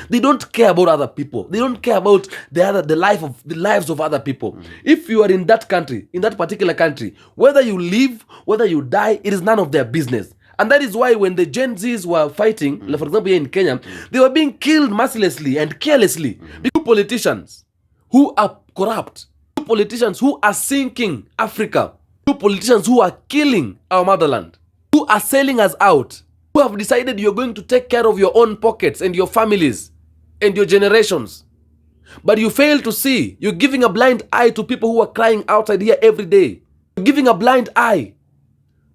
They don't care about other people. They don't care about the lives of other people. If you are in that country, in that particular country, whether you live, whether you die, it is none of their business. And that is why when the Gen Zs were fighting, like for example here in Kenya, they were being killed mercilessly and carelessly. Because politicians who are corrupt, politicians who are sinking Africa, politicians who are killing our motherland, who are selling us out, who have decided you're going to take care of your own pockets and your families and your generations. But you fail to see, you're giving a blind eye to people who are crying outside here every day. You're giving a blind eye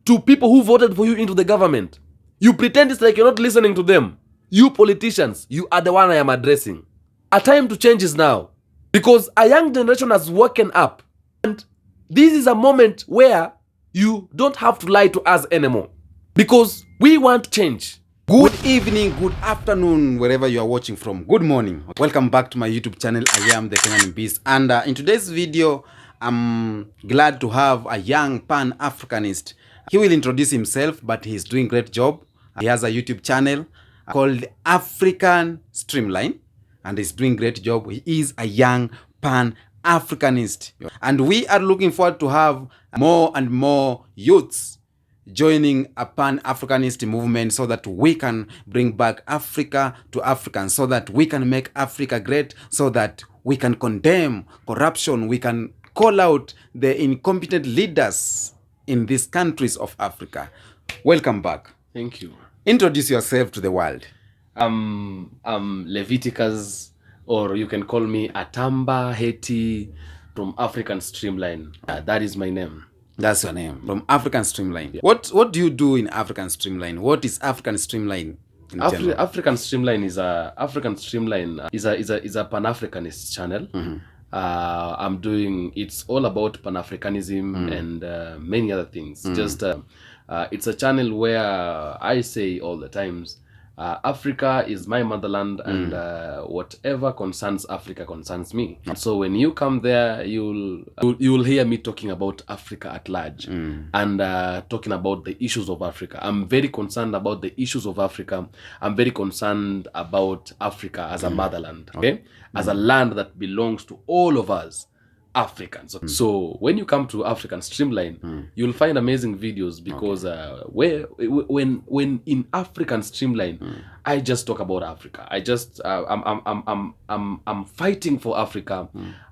to people who voted for you into the government. You pretend it's like you're not listening to them. You politicians, you are the one I am addressing. A time to change is now. Because a young generation has woken up. And this is a moment where you don't have to lie to us anymore. Because we want change. Good evening, good afternoon, wherever you are watching from. Good morning. Welcome back to my YouTube channel. I am the Kenyan Beast. And in today's video, I'm glad to have a young Pan-Africanist. He will introduce himself, but he's doing a great job. He has a YouTube channel called African Streamline, and he's doing a great job. He is a young Pan-Africanist. And we are looking forward to have more and more youths joining a Pan-Africanist movement so that we can bring back Africa to Africans, so that we can make Africa great, so that we can condemn corruption, we can call out the incompetent leaders in these countries of Africa. Welcome back. Thank you. Introduce yourself to the world. I'm Leviticus, or you can call me Atamba Heti from African Streamline. That is my name. That's your name, from African Streamline. Yeah. What do you do in African Streamline? What is African Streamline in general? African Streamline is a Pan-Africanist channel. Mm-hmm. I'm doing, it's all about Pan-Africanism and many other things. Just it's a channel where I say all the times, Africa is my motherland, and whatever concerns Africa concerns me. So when you come there, you'll hear me talking about Africa at large and talking about the issues of Africa. I'm very concerned about the issues of Africa. I'm very concerned about Africa as a motherland, okay? As a land that belongs to all of us Africans. So when you come to African Streamline, you'll find amazing videos because when in African Streamline, I just talk about Africa. I just I'm fighting for Africa.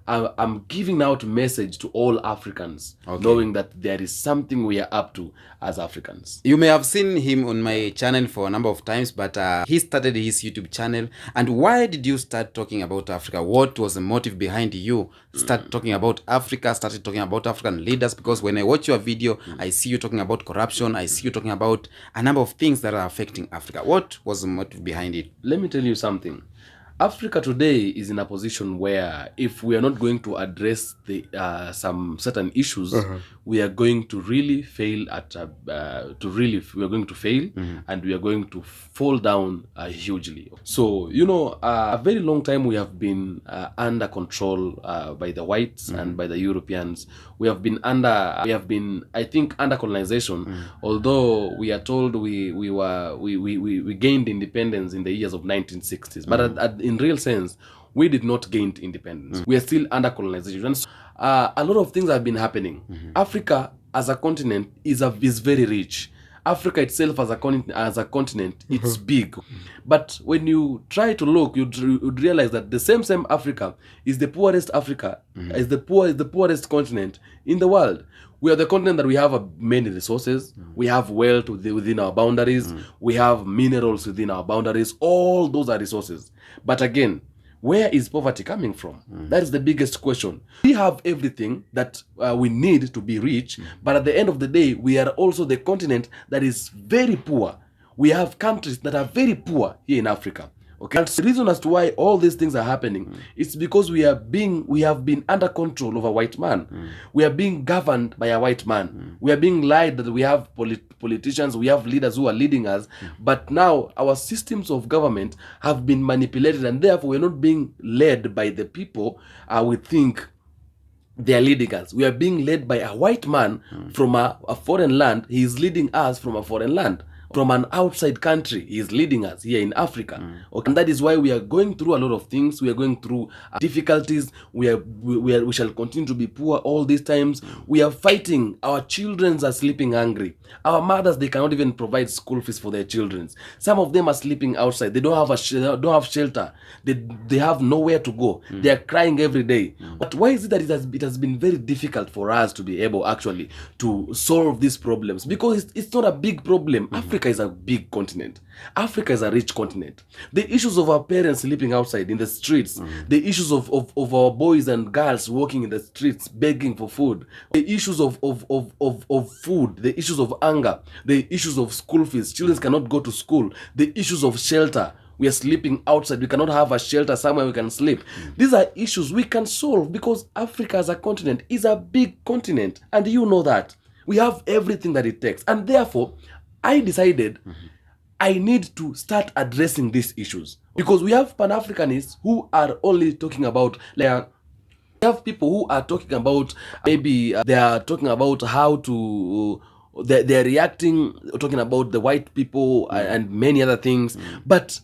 I'm giving out message to all Africans, knowing that there is something we are up to as Africans. You may have seen him on my channel for a number of times, but he started his YouTube channel. And why did you start talking about Africa? What was the motive behind you start talking about Africa, started talking about African leaders? Because when I watch your video, I see you talking about corruption. I see you talking about a number of things that are affecting Africa. What was the motive behind it? Let me tell you something. Africa today is in a position where if we are not going to address the some certain issues, we are going to really fail at we are going to fail and we are going to fall down hugely. So a very long time we have been under control by the whites and by the Europeans. We have been I think under colonization. Although we are told we gained independence in the years of 1960s, but in real sense, we did not gain independence. We are still under colonization. And a lot of things have been happening. Africa as a continent is very rich. Africa itself as a continent, it's big. But when you try to look, you'd realize that the same Africa is the poorest Africa, is the poorest continent in the world. We are the continent that we have many resources. We have wealth within our boundaries. We have minerals within our boundaries. All those are resources. But again, where is poverty coming from? That is the biggest question. We have everything that we need to be rich, but at the end of the day, we are also the continent that is very poor. We have countries that are very poor here in Africa. Okay, and the reason as to why all these things are happening is because we have been under control of a white man. We are being governed by a white man. We are being lied that we have politicians, we have leaders who are leading us, but now our systems of government have been manipulated, and therefore we're not being led by the people we think they are leading us. We are being led by a white man from a foreign land. He is leading us from a foreign land. from an outside country. He is leading us here in Africa. Okay? And that is why we are going through a lot of things. We are going through difficulties. We shall continue to be poor all these times. We are fighting. Our children are sleeping hungry. Our mothers, they cannot even provide school fees for their children. Some of them are sleeping outside. They don't have shelter. They have nowhere to go. They are crying every day. But why is it that it has been very difficult for us to be able actually to solve these problems? Because it's not a big problem. Africa is a big continent. Africa is a rich continent. The issues of our parents sleeping outside in the streets, the issues of our boys and girls walking in the streets begging for food, the issues of food, the issues of hunger, the issues of school fees, children cannot go to school, the issues of shelter. We are sleeping outside. We cannot have a shelter somewhere we can sleep. These are issues we can solve because Africa as a continent is a big continent. And you know that. We have everything that it takes. And therefore, I decided I need to start addressing these issues. Because we have Pan-Africanists who are only talking about, like, we have people who are talking about, maybe they are talking about how to, they're reacting, talking about the white people and many other things. But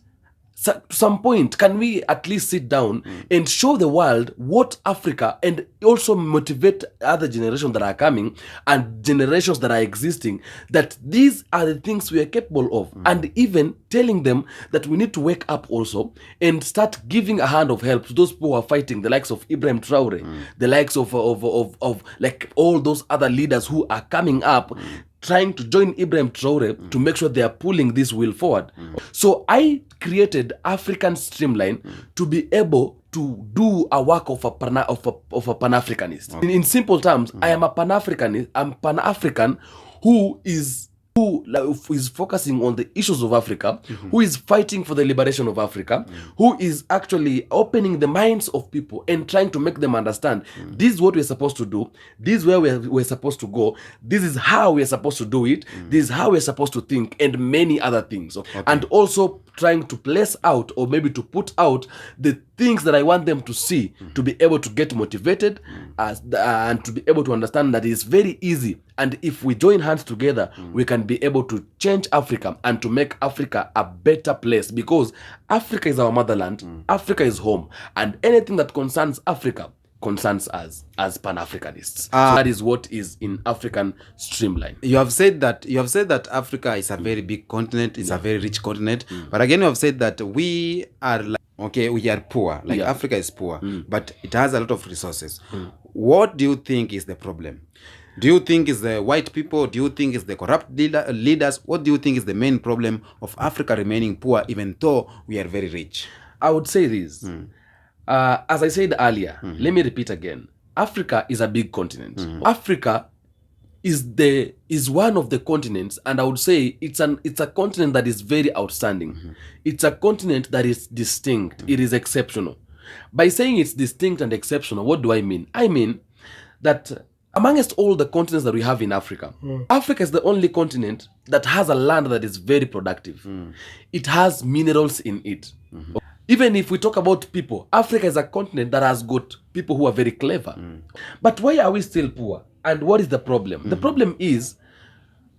to some point, can we at least sit down and show the world what Africa, and also motivate other generations that are coming and generations that are existing, that these are the things we are capable of, and even telling them that we need to wake up also and start giving a hand of help to those people who are fighting, the likes of Ibrahim Traore, the likes of like all those other leaders who are coming up, trying to join Ibrahim Traore to make sure they are pulling this wheel forward. So I created African Streamline to be able to do a work of a Pan-Africanist. In simple terms, I am a Pan-Africanist. I'm Pan-African who is focusing on the issues of Africa, who is fighting for the liberation of Africa, who is actually opening the minds of people and trying to make them understand this is what we're supposed to do, this is where we're supposed to go, this is how we're supposed to do it, this is how we're supposed to think, and many other things. And also trying to place out, or maybe to put out, the things that I want them to see, to be able to get motivated, and to be able to understand that it's very easy. And if we join hands together, we can be able to change Africa and to make Africa a better place, because Africa is our motherland, Africa is home, and anything that concerns Africa concerns us as Pan-Africanists. So that is what is in African Streamline. You have said that Africa is a very big continent, it's a very rich continent, but again you have said that we are we are poor, like Africa is poor, but it has a lot of resources. What do you think is the problem? Do you think it's the white people? Do you think it's the corrupt leaders? What do you think is the main problem of Africa remaining poor even though we are very rich? I would say this. As I said earlier, let me repeat again. Africa is a big continent. Africa is one of the continents, and I would say it's a continent that is very outstanding. It's a continent that is distinct. It is exceptional. By saying it's distinct and exceptional, what do I mean? I mean that amongst all the continents that we have in Africa, Africa is the only continent that has a land that is very productive. It has minerals in it. Even if we talk about people, Africa is a continent that has got people who are very clever. But why are we still poor? And what is the problem? The problem is,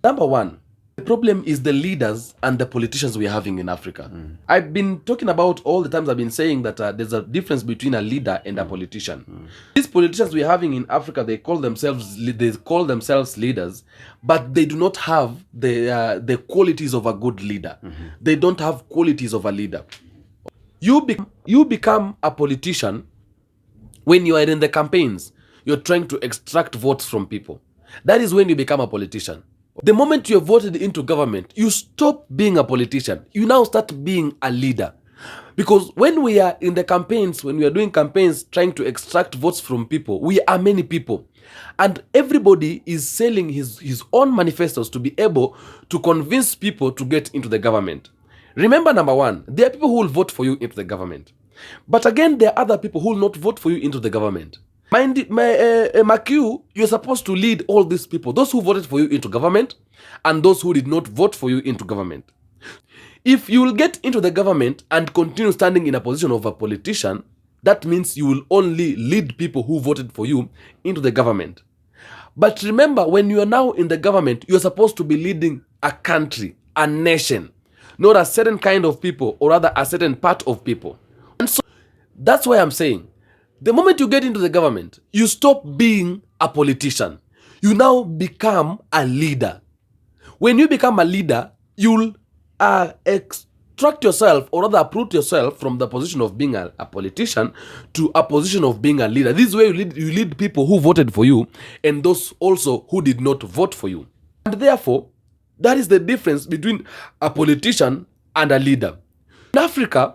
number one, the problem is the leaders and the politicians we are having in Africa. I've been talking about all the times I've been saying that there's a difference between a leader and a politician. These politicians we're having in Africa, they call themselves leaders, but they do not have the qualities of a good leader. They don't have qualities of a leader. You become a politician when you are in the campaigns. You're trying to extract votes from people. That is when you become a politician. The moment you're voted into government, you stop being a politician. You now start being a leader. Because when we are in the campaigns, when we are doing campaigns trying to extract votes from people, we are many people. And everybody is selling his own manifestos to be able to convince people to get into the government. Remember, number one, there are people who will vote for you into the government. But again, there are other people who will not vote for you into the government. Mark you're supposed to lead all these people, those who voted for you into government and those who did not vote for you into government. If you will get into the government and continue standing in a position of a politician, that means you will only lead people who voted for you into the government. But remember, when you are now in the government, you're supposed to be leading a country, a nation, not a certain kind of people, or rather a certain part of people. And so that's why I'm saying, the moment you get into the government, you stop being a politician. You now become a leader. When you become a leader, you'll extract yourself, or rather uproot yourself from the position of being a politician to a position of being a leader. This way you lead people who voted for you and those also who did not vote for you. And therefore, that is the difference between a politician and a leader. In Africa,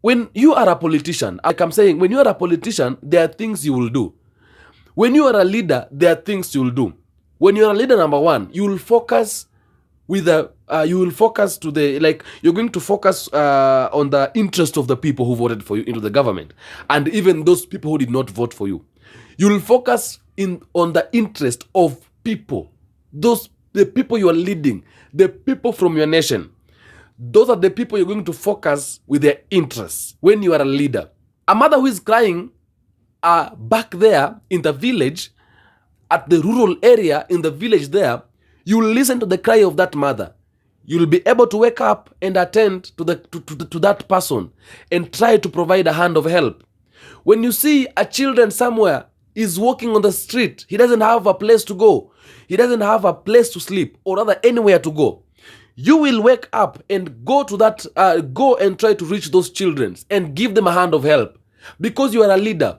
when you are a politician, like I'm saying, when you are a politician, there are things you will do. When you are a leader, there are things you will do. When you are a leader, number one, you will focus with the you're going to focus on the interest of the people who voted for you into the government, and even those people who did not vote for you. You will focus on the interest of people, the people you are leading, the people from your nation. Those are the people you're going to focus with their interests when you are a leader. A mother who is crying back there in the village, at the rural area in the village there, you will listen to the cry of that mother. You will be able to wake up and attend to that person and try to provide a hand of help. When you see a child somewhere is walking on the street, he doesn't have a place to go, he doesn't have a place to sleep, or rather anywhere to go, you will wake up and go and try to reach those children and give them a hand of help, because you are a leader.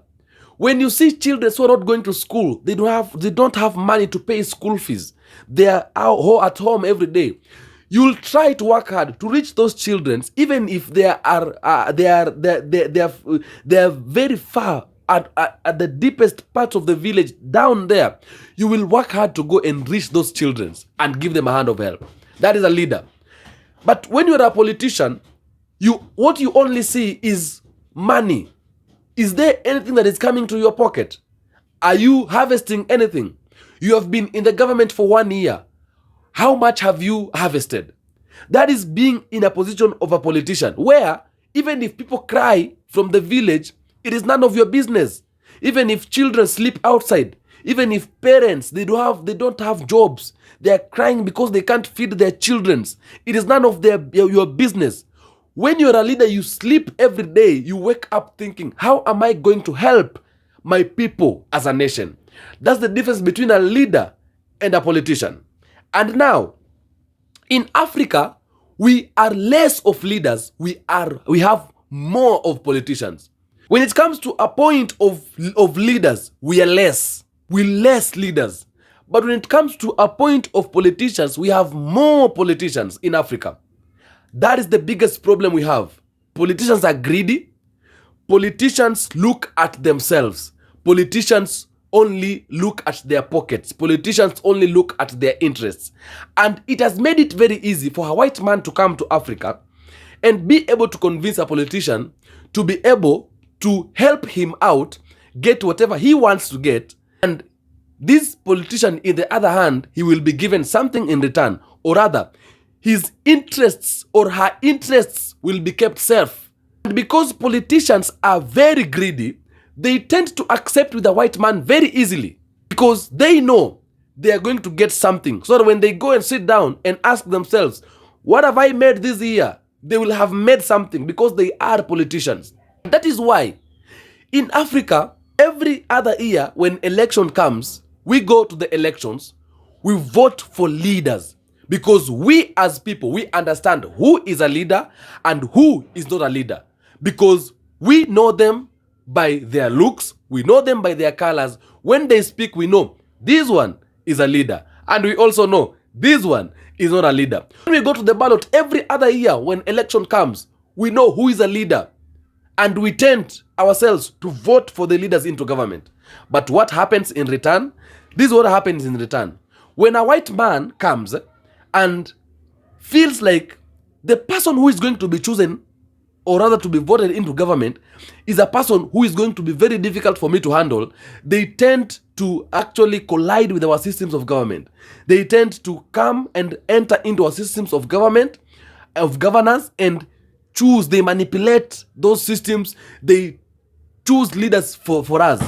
When you see children who are not going to school, they don't have money to pay school fees, they are at home every day, you will try to work hard to reach those children, even if they are very far at the deepest part of the village down there. You will work hard to go and reach those children and give them a hand of help. That is a leader. But when you are a politician, what you only see is money. Is there anything that is coming to your pocket? Are you harvesting anything? You have been in the government for 1 year. How much have you harvested? That is being in a position of a politician, where even if people cry from the village, it is none of your business. Even if children sleep outside, even if parents they don't have jobs, they are crying because they can't feed their children, it is none of your business. When you're a leader, you sleep every day. You wake up thinking, how am I going to help my people as a nation? That's the difference between a leader and a politician. And now, in Africa, we are less of leaders. We have more of politicians. When it comes to a point of leaders, we are less. We're less leaders. But when it comes to a point of politicians, we have more politicians in Africa. That is the biggest problem we have. Politicians are greedy. Politicians look at themselves. Politicians only look at their pockets. Politicians only look at their interests. And it has made it very easy for a white man to come to Africa and be able to convince a politician to be able to help him out, get whatever he wants to get. And this politician, in the other hand, he will be given something in return, or rather, his interests or her interests will be kept safe. And because politicians are very greedy, they tend to accept with a white man very easily, because they know they are going to get something. So that when they go and sit down and ask themselves, what have I made this year? They will have made something, because they are politicians. That is why in Africa, every other year when election comes, we go to the elections, we vote for leaders. Because we as people, we understand who is a leader and who is not a leader. Because we know them by their looks, we know them by their colors. When they speak, we know this one is a leader. And we also know this one is not a leader. When we go to the ballot every other year when election comes, we know who is a leader. And we tend ourselves to vote for the leaders into government. But what happens in return? This is what happens in return. When a white man comes and feels like the person who is going to be chosen, or rather to be voted into government, is a person who is going to be very difficult for me to handle, they tend to actually collide with our systems of government. They tend to come and enter into our systems of government, of governance, and choose, they manipulate those systems, they choose leaders for us.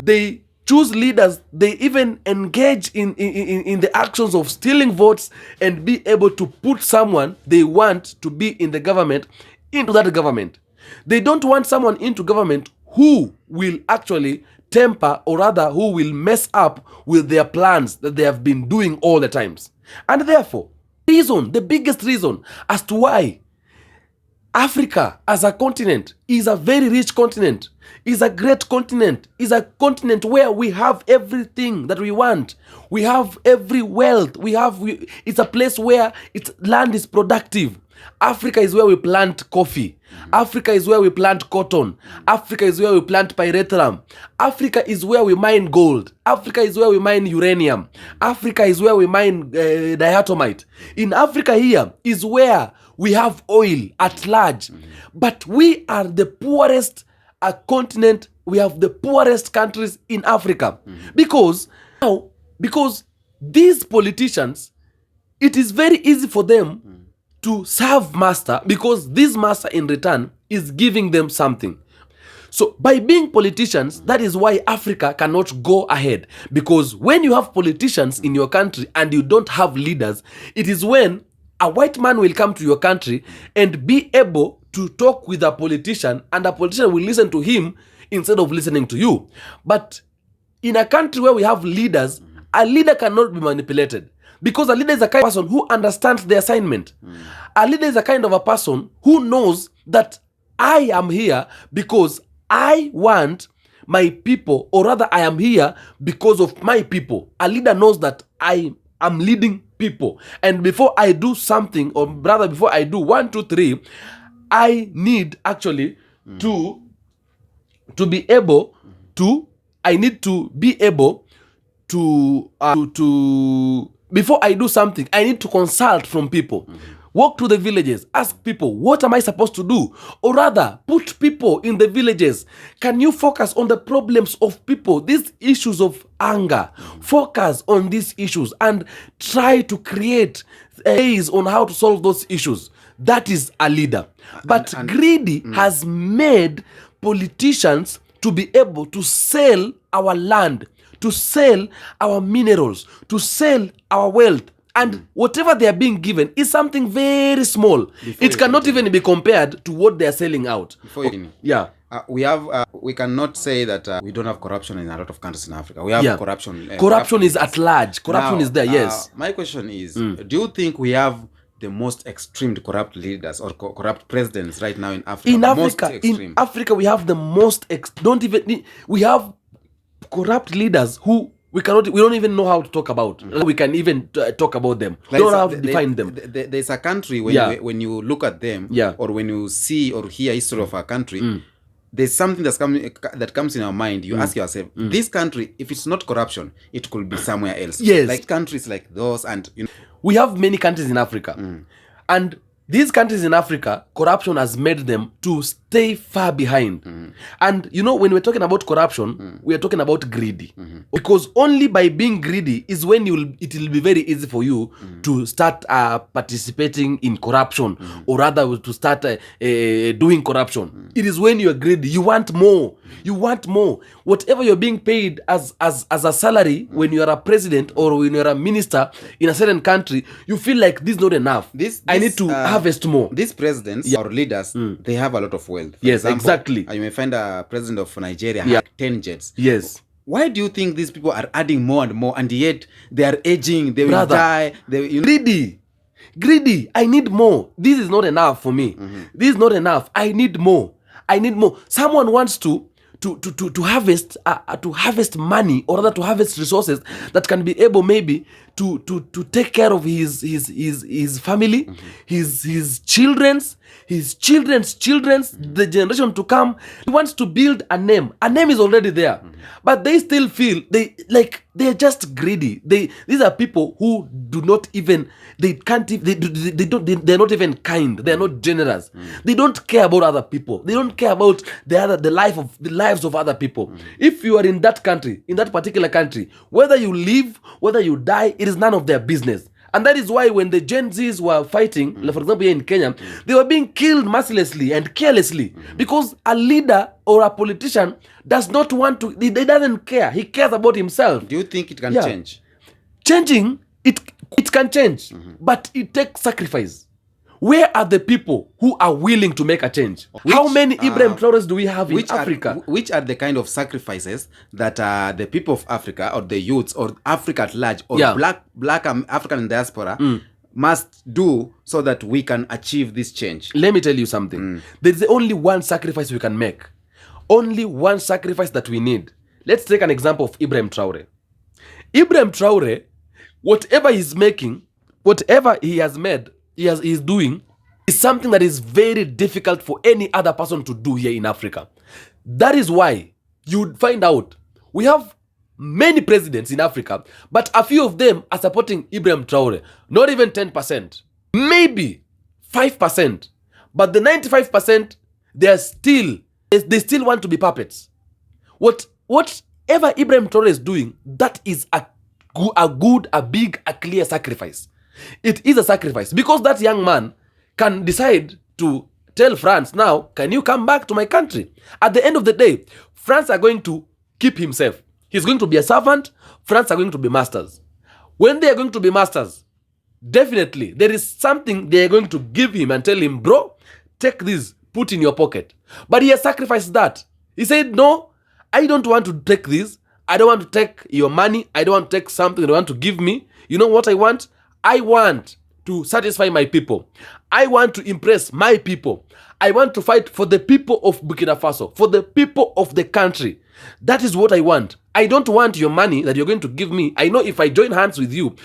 They choose leaders, they even engage in the actions of stealing votes and be able to put someone they want to be in the government into that government. They don't want someone into government who will actually temper, or rather who will mess up with their plans that they have been doing all the times. And therefore, the biggest reason as to why Africa as a continent is a very rich continent, is a great continent, is a continent where we have everything that we want. We have every wealth. It's a place where its land is productive. Africa is where we plant coffee. Africa is where we plant cotton. Africa is where we plant pyrethrum. Africa is where we mine gold. Africa is where we mine uranium. Africa is where we mine diatomite. In Africa here is where we have oil at large. But we are the poorest continent. We have the poorest countries in Africa. Because these politicians, it is very easy for them to serve master, because this master in return is giving them something. So by being politicians, that is why Africa cannot go ahead. Because when you have politicians in your country and you don't have leaders, it is when a white man will come to your country and be able to talk with a politician, and a politician will listen to him instead of listening to you. But in a country where we have leaders, a leader cannot be manipulated. Because a leader is a kind of person who understands the assignment. A leader is a kind of a person who knows that I am here because I want my people, or rather I am here because of my people. A leader knows that I am leading people. And before I do something, or rather before I do 1, 2, 3, I need actually to be able to, before I do something, I need to consult from people. Walk to the villages, ask people, what am I supposed to do? Or rather, put people in the villages. Can you focus on the problems of people, these issues of anger? Focus on these issues and try to create ways on how to solve those issues. That is a leader. But greedy has made politicians to be able to sell our land, to sell our minerals, to sell our wealth. And whatever they are being given is something very small. It cannot even be compared to what they are selling out. We cannot say that we don't have corruption in a lot of countries in Africa. We have corruption. Corruption is at large. Corruption is there, yes. My question is, do you think we have the most extreme corrupt leaders or corrupt presidents right now in Africa? In Africa, we have the most we have corrupt leaders who we don't even know how to talk about. We can even talk about them. We don't know how to define them. There's a country when you look at them, or when you see or hear history of a country, there's something that comes in our mind. You ask yourself, this country, if it's not corruption, it could be somewhere else. Yes. Like countries like those, and we have many countries in Africa, and these countries in Africa, corruption has made them to stay far behind. And when we're talking about corruption, we are talking about greedy. Because only by being greedy is when it will be very easy for you to start participating in corruption, or rather to start doing corruption. It is when you are greedy. You want more. You want more. Whatever you're being paid as a salary when you are a president or when you're a minister in a certain country, you feel like this is not enough. I need to harvest more. These presidents or leaders, they have a lot of wealth. For yes, example, exactly. You may find a president of Nigeria had 10 jets. Yes. Why do you think these people are adding more and more, and yet they are aging, they will die? Greedy. I need more. This is not enough for me. This is not enough. I need more. Someone wants to harvest money, or rather to harvest resources that can be able maybe to take care of his family, his children's children's, the generation to come. He wants to build a name. A name is already there, but they still feel they're just greedy. These are people who do not even, they're not even kind. They're not generous. They don't care about other people. They don't care about the lives of other people. If you are in that country, in that particular country, whether you live, whether you die, it is none of their business. And that is why when the Gen Zs were fighting, like for example here in Kenya, they were being killed mercilessly and carelessly because a leader or a politician does not want to, he doesn't care. He cares about himself. Do you think it can change? Changing, it can change, but it takes sacrifice. Where are the people who are willing to make a change? How many Ibrahim Traores do we have in Africa? Which are the kind of sacrifices that the people of Africa or the youths or Africa at large or black African diaspora must do so that we can achieve this change? Let me tell you something. There's only one sacrifice we can make. Only one sacrifice that we need. Let's take an example of Ibrahim Traore. Ibrahim Traore, whatever he's making, whatever he has made, he's doing is something that is very difficult for any other person to do here in Africa. That is why you'd find out we have many presidents in Africa, but a few of them are supporting Ibrahim Traore. Not even 10%, maybe 5%. But the 95%, they still want to be puppets. Whatever Ibrahim Traore is doing, that is a big, clear sacrifice. It is a sacrifice because that young man can decide to tell France, now, can you come back to my country? At the end of the day, France are going to keep himself. He's going to be a servant. France are going to be masters. When they are going to be masters, definitely there is something they are going to give him and tell him, bro, take this, put in your pocket. But he has sacrificed that. He said, no, I don't want to take this. I don't want to take your money. I don't want to take something you want to give me. You know what I want? I want to satisfy my people. I want to impress my people. I want to fight for the people of Burkina Faso, for the people of the country. That is what I want. I don't want your money that you're going to give me. I know if I join hands with you,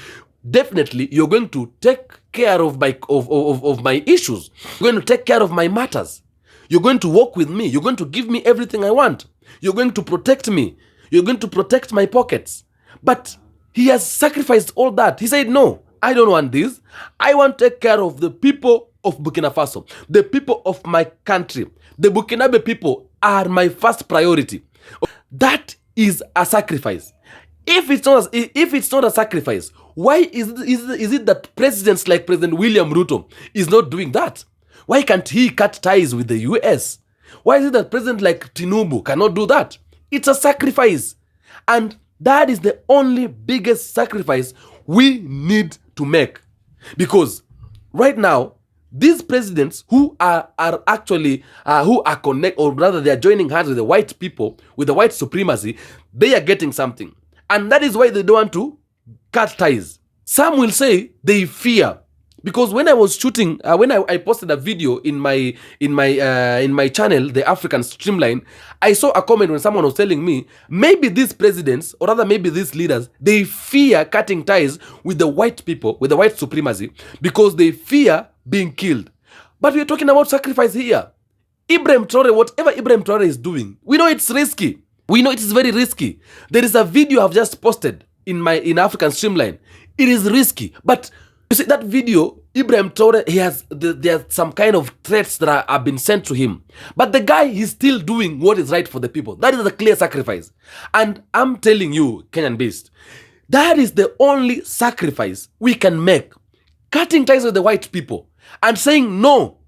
definitely you're going to take care of my issues. You're going to take care of my matters. You're going to work with me. You're going to give me everything I want. You're going to protect me. You're going to protect my pockets. But he has sacrificed all that. He said, no, I don't want this. I want to take care of the people of Burkina Faso, the people of my country. The Burkinabe people are my first priority. That is a sacrifice. If it's not a sacrifice, why is it that presidents like President William Ruto is not doing that? Why can't he cut ties with the US? Why is it that president like Tinubu cannot do that? It's a sacrifice. And that is the only biggest sacrifice we need to make. Because right now, these presidents who are actually, who are or rather they are joining hands with the white people, with the white supremacy, they are getting something. And that is why they don't want to cut ties. Some will say they fear. Because when I was shooting, when I posted a video in my channel, the African Streamline, I saw a comment when someone was telling me, maybe these presidents, or rather maybe these leaders, they fear cutting ties with the white people, with the white supremacy, because they fear being killed. But we're talking about sacrifice here. Ibrahim Traore, whatever Ibrahim Traore is doing, we know it's risky. We know it is very risky. There is a video I've just posted in African Streamline. It is risky, but you see that video, Ibrahim Traore, there are some kind of threats that have been sent to him. But the guy is still doing what is right for the people. That is a clear sacrifice. And I'm telling you, Kenyan Beast, that is the only sacrifice we can make. Cutting ties with the white people and saying no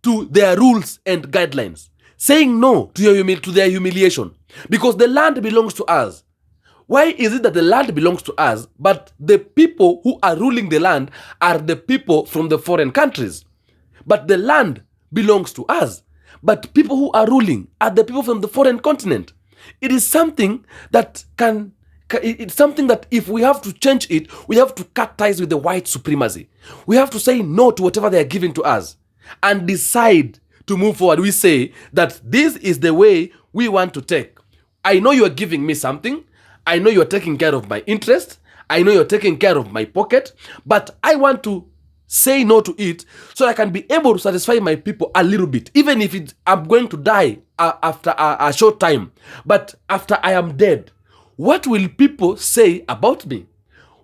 to their rules and guidelines. Saying no to their humiliation. Because the land belongs to us. Why is it that the land belongs to us, but the people who are ruling the land are the people from the foreign countries? But the land belongs to us, but people who are ruling are the people from the foreign continent. It is something that it's something that if we have to change it, we have to cut ties with the white supremacy. We have to say no to whatever they are giving to us and decide to move forward. We say that this is the way we want to take. I know you are giving me something. I know you're taking care of my interest. I know you're taking care of my pocket. But I want to say no to it so I can be able to satisfy my people a little bit. Even if I'm going to die after a short time. But after I am dead, what will people say about me?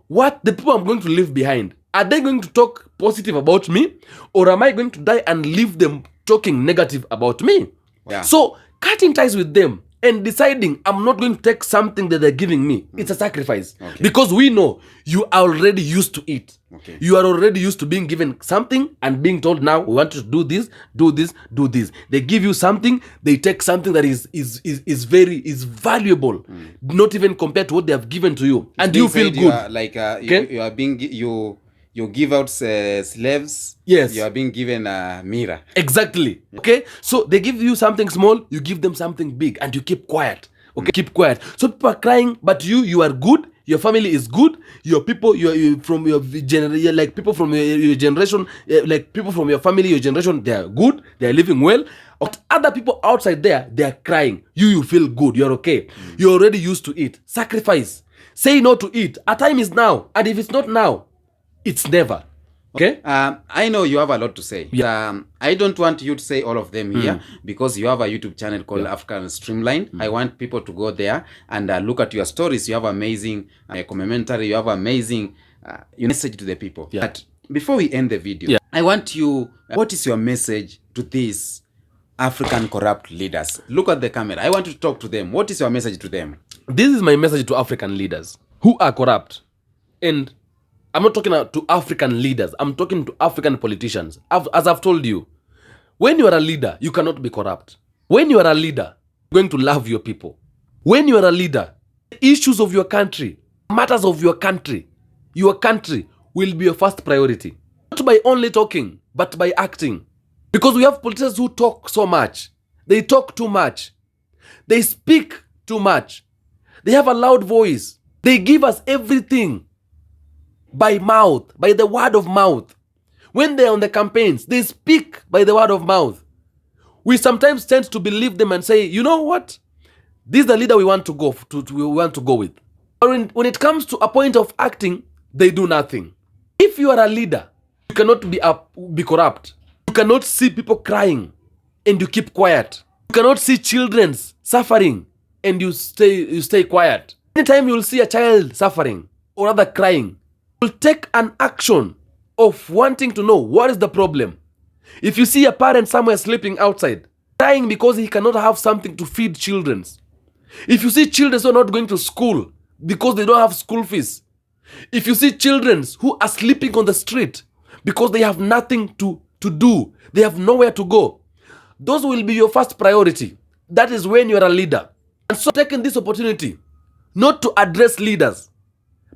What the people I'm going to leave behind? Are they going to talk positive about me? Or am I going to die and leave them talking negative about me? Yeah. So cutting ties with them and deciding I'm not going to take something that they're giving me. It's a sacrifice. Okay. Because we know you are already used to it. Okay. You are already used to being given something and being told, now we want you to do this, do this, do this. They give you something, they take something that is valuable, not even compared to what they have given to you. And you feel good. You are like you are being you give out slaves. Yes. You are being given a mirror. Exactly. Okay. So they give you something small, you give them something big, and you keep quiet. Okay. Keep quiet. So people are crying, but you are good. Your family is good. Your people, you from your generation, like people from your generation, like people from your family, your generation, they are good. They are living well. But other people outside there, they are crying. You feel good. You're okay. You're already used to it. Sacrifice. Say no to it. A time is now, and if it's not now, it's never. Okay. I know you have a lot to say. Yeah. I don't want you to say all of them here because you have a YouTube channel called African Streamline. I want people to go there and look at your stories. You have amazing commentary. You have amazing message to the people. Yeah. But before we end the video, I want you. What is your message to these African corrupt leaders? Look at the camera. I want you to talk to them. What is your message to them? This is my message to African leaders who are corrupt. And I'm not talking to African leaders. I'm talking to African politicians. As I've told you, when you are a leader, you cannot be corrupt. When you are a leader, you're going to love your people. When you are a leader, issues of your country, matters of your country will be your first priority. Not by only talking, but by acting. Because we have politicians who talk so much. They talk too much. They speak too much. They have a loud voice. They give us everything by mouth, by the word of mouth. When they're on the campaigns, they speak by the word of mouth. We sometimes tend to believe them and say, you know what? This is the leader we want to go with. But when it comes to a point of acting, they do nothing. If you are a leader, you cannot be corrupt. You cannot see people crying and you keep quiet. You cannot see children suffering and you stay quiet. Anytime you will see a child suffering or rather crying, will take an action of wanting to know what is the problem. If you see a parent somewhere sleeping outside, crying because he cannot have something to feed children. If you see children who are not going to school because they don't have school fees. If you see children who are sleeping on the street because they have nothing to do, they have nowhere to go, those will be your first priority. That is when you are a leader. And so taking this opportunity, not to address leaders,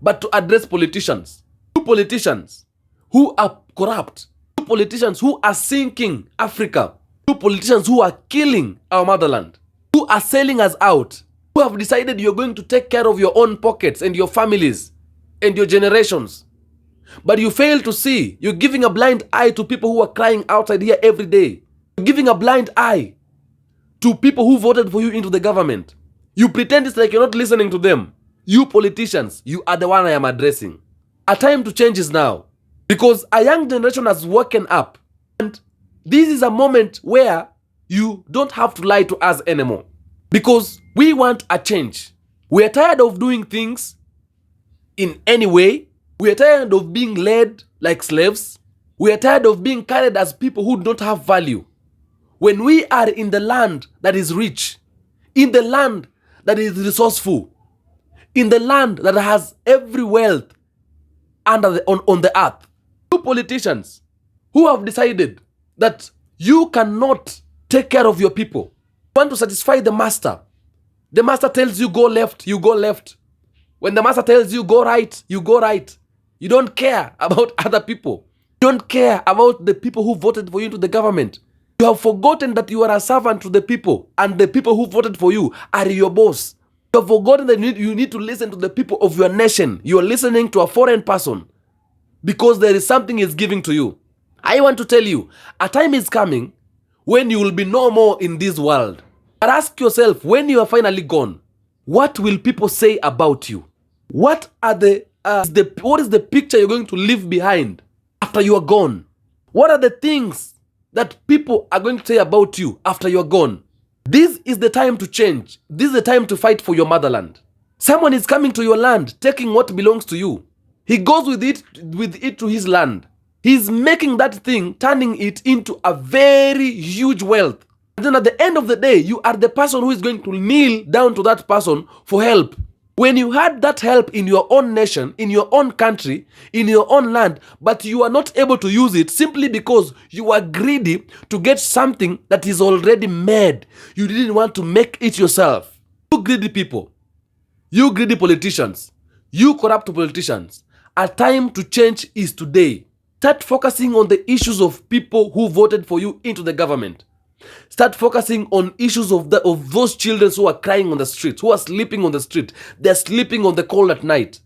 but to address politicians. Two politicians who are corrupt. Two politicians who are sinking Africa. Two politicians who are killing our motherland. Who are selling us out. Who have decided you're going to take care of your own pockets and your families and your generations. But you fail to see. You're giving a blind eye to people who are crying outside here every day. You're giving a blind eye to people who voted for you into the government. You pretend it's like you're not listening to them. You politicians, you are the one I am addressing. A time to change is now. Because a young generation has woken up. And this is a moment where you don't have to lie to us anymore. Because we want a change. We are tired of doing things in any way. We are tired of being led like slaves. We are tired of being carried as people who don't have value. When we are in the land that is rich, in the land that is resourceful, in the land that has every wealth on the earth. You politicians who have decided that you cannot take care of your people. You want to satisfy the master. The master tells you go left, you go left. When the master tells you go right, you go right. You don't care about other people. You don't care about the people who voted for you into the government. You have forgotten that you are a servant to the people and the people who voted for you are your boss. You have forgotten that you need to listen to the people of your nation. You are listening to a foreign person because there is something he's giving to you. I want to tell you, a time is coming when you will be no more in this world. But ask yourself, when you are finally gone, what will people say about you? What is the picture you're going to leave behind after you are gone? What are the things that people are going to say about you after you're gone? This is the time to change. This is the time to fight for your motherland. Someone is coming to your land, taking what belongs to you. He goes with it to his land. He's making that thing, turning it into a very huge wealth. Then at the end of the day, you are the person who is going to kneel down to that person for help. When you had that help in your own nation, in your own country, in your own land, but you are not able to use it simply because you are greedy to get something that is already made. You didn't want to make it yourself. You greedy people, you greedy politicians, you corrupt politicians, a time to change is today. Start focusing on the issues of people who voted for you into the government. Start focusing on issues of those children who are crying on the street, who are sleeping on the street. They're sleeping on the cold at night.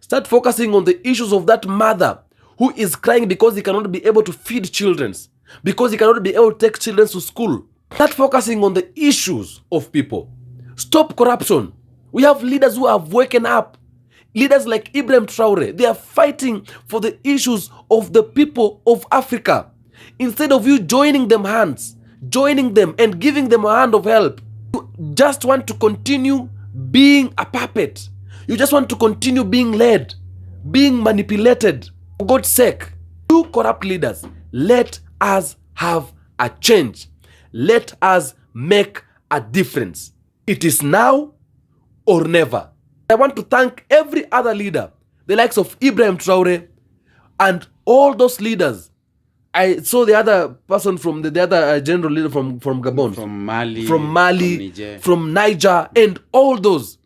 Start focusing on the issues of that mother who is crying because he cannot be able to feed children, because he cannot be able to take children to school. Start focusing on the issues of people. Stop corruption. We have leaders who have woken up. Leaders like Ibrahim Traore, they are fighting for the issues of the people of Africa. Instead of you joining them hands, joining them and giving them a hand of help, you just want to continue being a puppet. You just want to continue being led, being manipulated. For God's sake, you corrupt leaders, let us have a change. Let us make a difference. It is now or never. I want to thank every other leader, the likes of Ibrahim Traore and all those leaders. I saw the other person from the other general leader from Gabon, from Mali, from Niger, and all those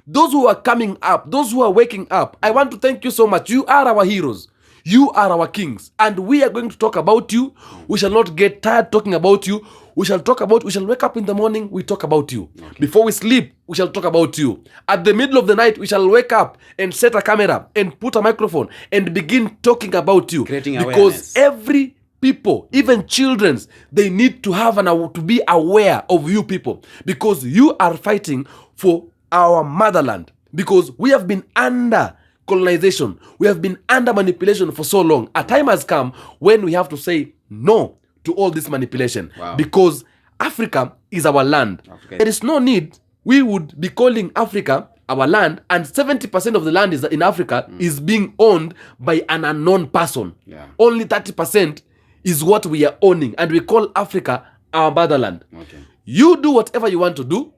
who are coming up, those who are waking up. I want to thank you so much. You are our heroes. You are our kings, and we are going to talk about you. We shall not get tired talking about you. We shall wake up in the morning, we talk about you. Okay. Before we sleep, we shall talk about you. At the middle of the night, we shall wake up and set a camera and put a microphone and begin talking about you. Creating because awareness. Every people, even children, they need to have to be aware of you people, because you are fighting for our motherland, because we have been under colonization, we have been under manipulation for so long. A time has come when we have to say no to all this manipulation. Wow. Because Africa is our land. Africa. There is no need we would be calling Africa our land, and 70% of the land is in Africa is being owned by an unknown person. Yeah. Only 30% is what we are owning, and we call Africa our motherland. Okay. You do whatever you want to do.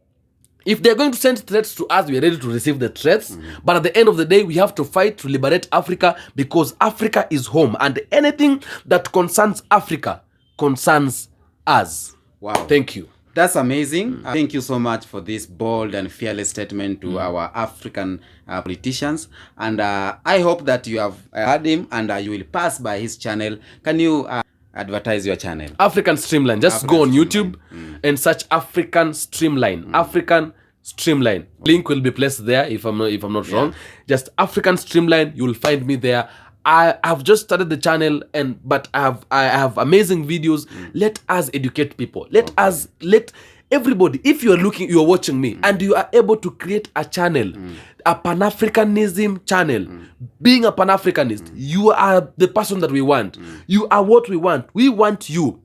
If they're going to send threats to us, we are ready to receive the threats. But at the end of the day, we have to fight to liberate Africa, because Africa is home, and anything that concerns Africa concerns us. Wow. Thank you. That's amazing. Thank you so much for this bold and fearless statement to our African politicians. And I hope that you have heard him, and you will pass by his channel. Can you advertise your channel? African Streamline. Just African go on Streamline. YouTube and search African Streamline. African Streamline. Link will be placed there if I'm not wrong. Just African Streamline. You will find me there. I have just started the channel, but I have amazing videos. Let us educate people. Let everybody, if you are watching me and you are able to create a channel, a Pan-Africanism channel, being a Pan-Africanist, you are the person that we want. You are what we want. We want you.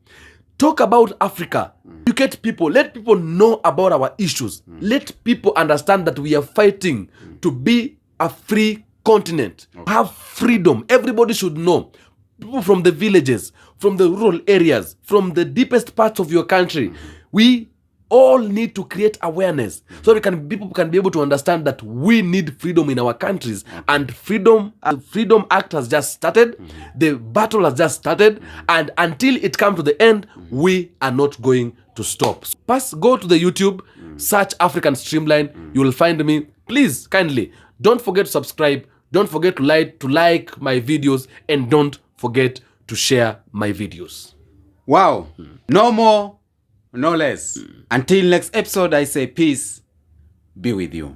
Talk about Africa. Educate people. Let people know about our issues. Let people understand that we are fighting to be a free continent. Have freedom. Everybody should know. People from the villages, from the rural areas, from the deepest parts of your country, we all need to create awareness so people can be able to understand that we need freedom in our countries. And Freedom Act has just started. The battle has just started, and until it comes to the end, we are not going to stop. First, go to the YouTube, search African Streamline. You will find me. Please, kindly, don't forget to subscribe. Don't forget to like my videos, and don't forget to share my videos. Wow. No more, no less. Until next episode, I say peace be with you.